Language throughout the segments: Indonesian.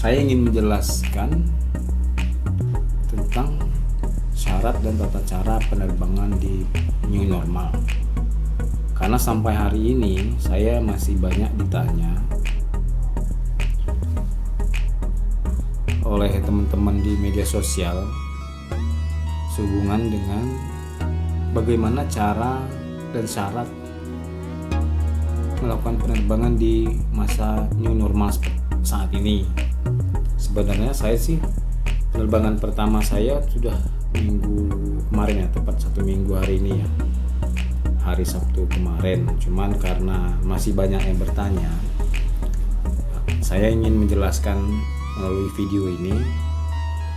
saya ingin menjelaskan tentang syarat dan tata cara penerbangan di new normal. Karena sampai hari ini saya masih banyak ditanya oleh teman-teman di media sosial sehubungan dengan bagaimana cara dan syarat melakukan penerbangan di masa new normal saat ini. Sebenarnya saya sih penerbangan pertama saya sudah minggu kemarin ya, tepat 1 minggu hari ini ya, hari Sabtu kemarin. Cuman karena masih banyak yang bertanya, saya ingin menjelaskan melalui video ini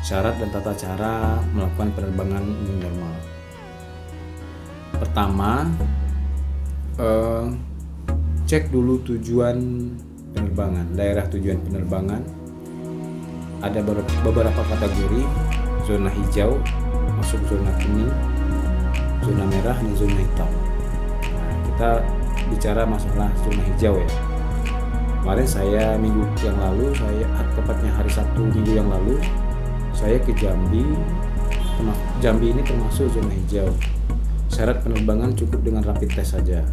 syarat dan tata cara melakukan penerbangan new normal. Pertama, cek dulu tujuan penerbangan, daerah tujuan penerbangan. Ada beberapa kategori: zona hijau, masuk zona kuning, zona merah, dan zona hitam. Nah, kita bicara masalah zona hijau ya. Kemarin saya minggu yang lalu, tepatnya hari Sabtu minggu yang lalu, saya ke Jambi. Jambi ini termasuk zona hijau. Syarat penerbangan cukup dengan rapid test saja.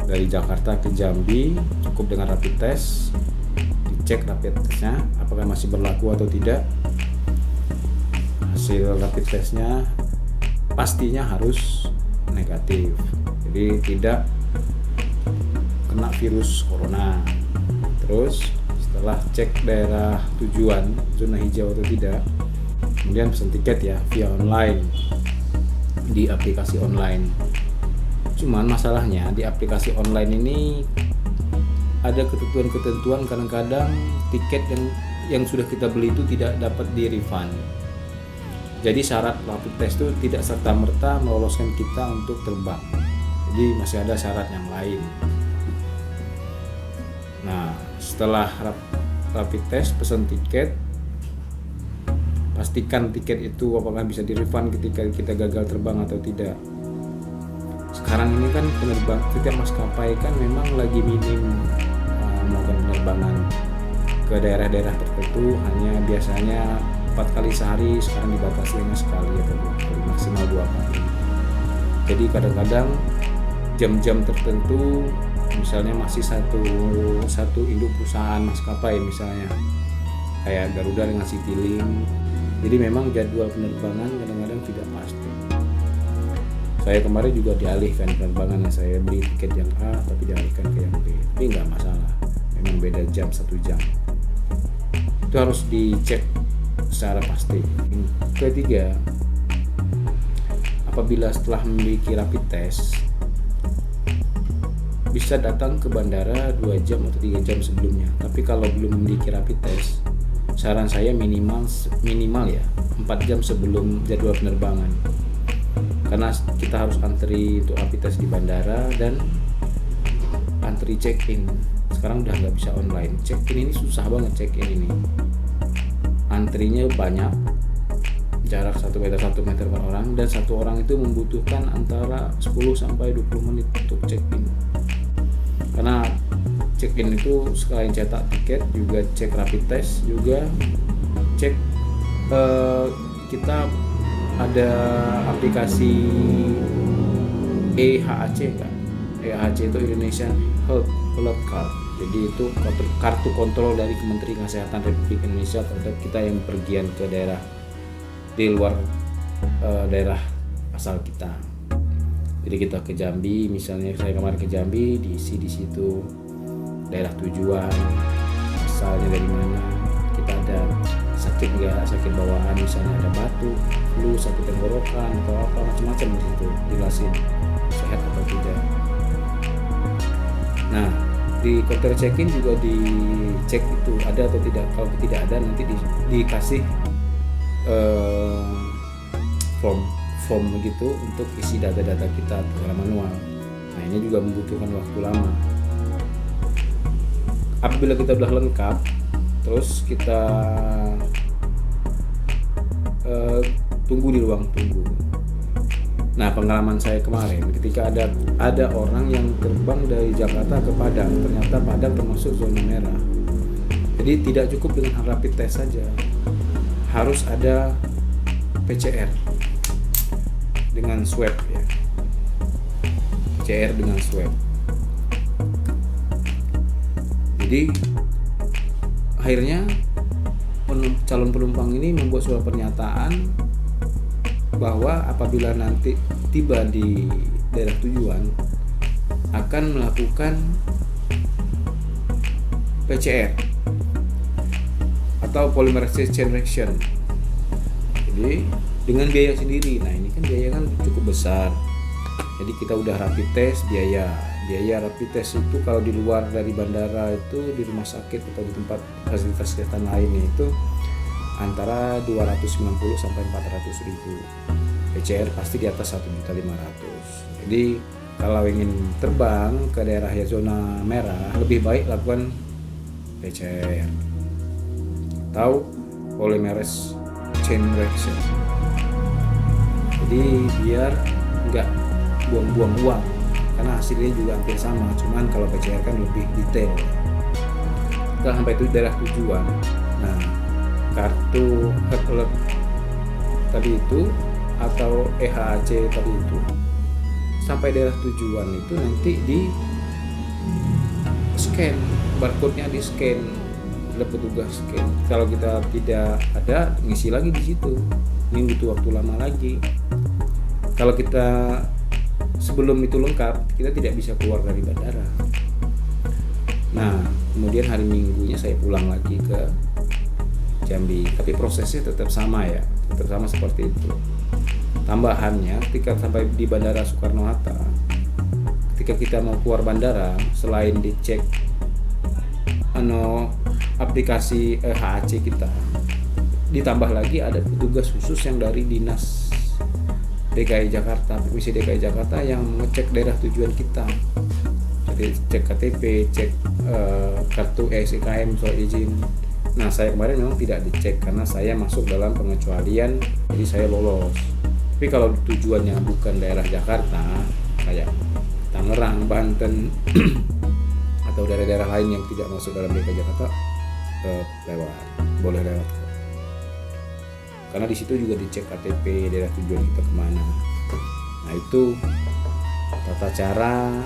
Dari Jakarta ke Jambi cukup dengan rapid test. Dicek rapid testnya apakah masih berlaku atau tidak. Hasil rapid testnya pastinya harus negatif, jadi tidak kena virus corona. Terus setelah cek daerah tujuan zona hijau atau tidak, kemudian pesan tiket ya via online di aplikasi online. Cuman masalahnya di aplikasi online ini ada ketentuan-ketentuan, kadang-kadang tiket yang sudah kita beli itu tidak dapat di refund. Jadi syarat rapid test itu tidak serta-merta meloloskan kita untuk terbang. Jadi masih ada syarat yang lain. Nah, setelah rapid test, pesan tiket, pastikan tiket itu apakah bisa di-refund ketika kita gagal terbang atau tidak. Sekarang ini kan setiap maskapai kan memang lagi minim melakukan penerbangan ke daerah-daerah tertentu, hanya biasanya 4 kali sehari, sekarang dibatasi hanya sekali atau 2 kali, maksimal 2 kali. Jadi kadang-kadang jam-jam tertentu, misalnya masih satu induk perusahaan maskapai, misalnya kayak Garuda dengan Citylink. Jadi memang jadwal penerbangan kadang-kadang tidak pasti. Saya kemarin juga dialihkan penerbangan, yang saya beli tiket yang A tapi dialihkan ke yang B. Tapi nggak masalah, memang beda jam 1 jam. Itu harus dicek secara pasti. Ketiga, apabila setelah memiliki rapid test, bisa datang ke bandara 2 jam atau 3 jam sebelumnya. Tapi kalau belum memiliki rapid test, saran saya minimal ya 4 jam sebelum jadwal penerbangan. Karena kita harus antri untuk rapid test di bandara dan antri check-in. Sekarang udah nggak bisa online. Check-in ini susah banget, check-in ini. Antrinya banyak, jarak 1 meter per orang, dan satu orang itu membutuhkan antara 10 sampai 20 menit untuk check-in. Karena check-in itu selain cetak tiket juga cek rapid test, juga cek kita ada aplikasi EHAC kan? EHAC itu Indonesian Health Alert Card. Jadi itu kartu kontrol dari Kementerian Kesehatan Republik Indonesia terhadap kita yang pergian ke daerah di luar daerah asal kita. Jadi kita ke Jambi, misalnya saya kemarin ke Jambi, diisi di situ daerah tujuan, asalnya dari mana, kita ada sakit nggak, sakit bawaan, misalnya ada batuk, flu, sakit tenggorokan atau apa, macam-macam di situ jelasin sehat atau tidak. Nah, di counter check-in juga dicek itu ada atau tidak. Kalau tidak ada, nanti dikasih form begitu untuk isi data-data kita secara manual. Nah, ini juga membutuhkan waktu lama. Apabila kita sudah lengkap, terus kita tunggu di ruang tunggu. Nah, pengalaman saya kemarin ketika ada orang yang terbang dari Jakarta ke Padang, ternyata Padang termasuk zona merah. Jadi tidak cukup dengan rapid test saja, harus ada PCR dengan swab ya. PCR dengan swab. Jadi akhirnya calon penumpang ini membuat surat pernyataan bahwa apabila nanti tiba di daerah tujuan akan melakukan PCR atau polymerase chain reaction. Jadi dengan biaya sendiri. Nah ini kan biaya kan cukup besar. Jadi kita udah rapid test, biaya rapid test itu kalau di luar dari bandara itu di rumah sakit atau di tempat fasilitas kesehatan lainnya itu antara 290 sampai 400 ribu. PCR pasti di atas 1.500.000. Jadi kalau ingin terbang ke daerah ya zona merah, lebih baik lakukan PCR atau polymerase chain reaction. Jadi biar nggak buang-buang uang, karena hasilnya juga hampir sama, cuman kalau PCR kan lebih detail. Kita sampai itu daerah tujuan. Nah, kartu health alert tadi itu atau EHAC tadi itu sampai daerah tujuan itu nanti di scan, barcode-nya di scan, ada petugas scan. Kalau kita tidak ada, ngisi lagi di situ. Ini butuh waktu lama lagi. Kalau kita sebelum itu lengkap, kita tidak bisa keluar dari bandara. Nah, kemudian hari Minggunya saya pulang lagi ke Jambi, tapi prosesnya tetap sama ya, tetap sama seperti itu. Tambahannya, ketika sampai di Bandara Soekarno-Hatta, ketika kita mau keluar bandara, selain dicek aplikasi HAC kita, ditambah lagi ada petugas khusus yang dari dinas DKI Jakarta, Provinsi DKI Jakarta yang mengecek daerah tujuan kita. Jadi cek KTP, cek kartu SIKM, soal izin. Nah, saya kemarin memang tidak dicek karena saya masuk dalam pengecualian, jadi saya lolos. Tapi kalau tujuannya bukan daerah Jakarta, kayak Tangerang, Banten, atau daerah-daerah lain yang tidak masuk dalam DKI Jakarta, boleh lewat. Karena di situ juga dicek KTP daerah tujuan kita kemana. Nah, itu tata cara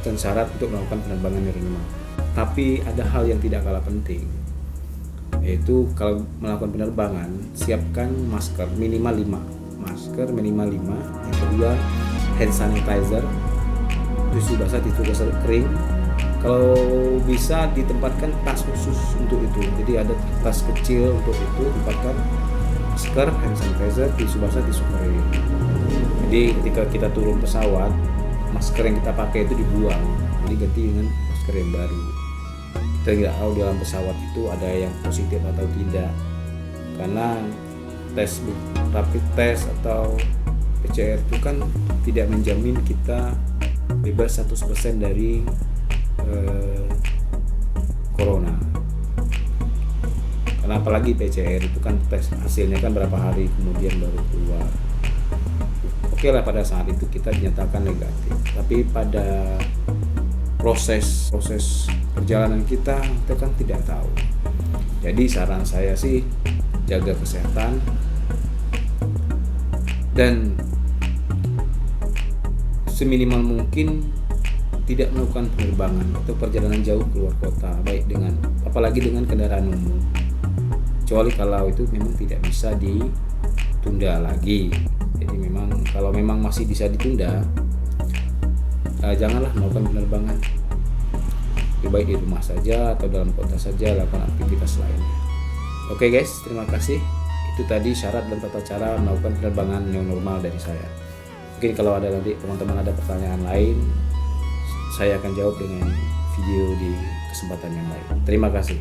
dan syarat untuk melakukan penerbangan new normal. Tapi ada hal yang tidak kalah penting, yaitu kalau melakukan penerbangan, siapkan masker minimal 5. Yang kedua, hand sanitizer, tisu basah, tisu basah kering. Kalau bisa ditempatkan tas khusus untuk itu. Jadi ada tas kecil untuk itu, tempatkan masker, hand sanitizer, tisu basah, tisu kering. Jadi ketika kita turun pesawat, masker yang kita pakai itu dibuang, jadi ganti dengan masker yang baru. Kita tidak tahu dalam pesawat itu ada yang positif atau tidak, karena rapid test atau PCR itu kan tidak menjamin kita bebas 100% dari corona. Karena apalagi PCR itu kan tes hasilnya kan berapa hari kemudian baru keluar. Oke lah, pada saat itu kita dinyatakan negatif, tapi pada proses perjalanan kita kan tidak tahu. Jadi saran saya sih, jaga kesehatan dan seminimal mungkin tidak melakukan penerbangan atau perjalanan jauh keluar kota, apalagi dengan kendaraan umum, kecuali kalau itu memang tidak bisa ditunda lagi. Jadi kalau memang masih bisa ditunda, janganlah melakukan penerbangan. Lebih baik di rumah saja atau dalam kota saja, lakukan aktivitas lainnya. Oke guys, terima kasih. Itu tadi syarat dan tata cara melakukan penerbangan yang normal dari saya. Mungkin kalau ada nanti teman-teman ada pertanyaan lain, saya akan jawab dengan video di kesempatan yang lain. Terima kasih.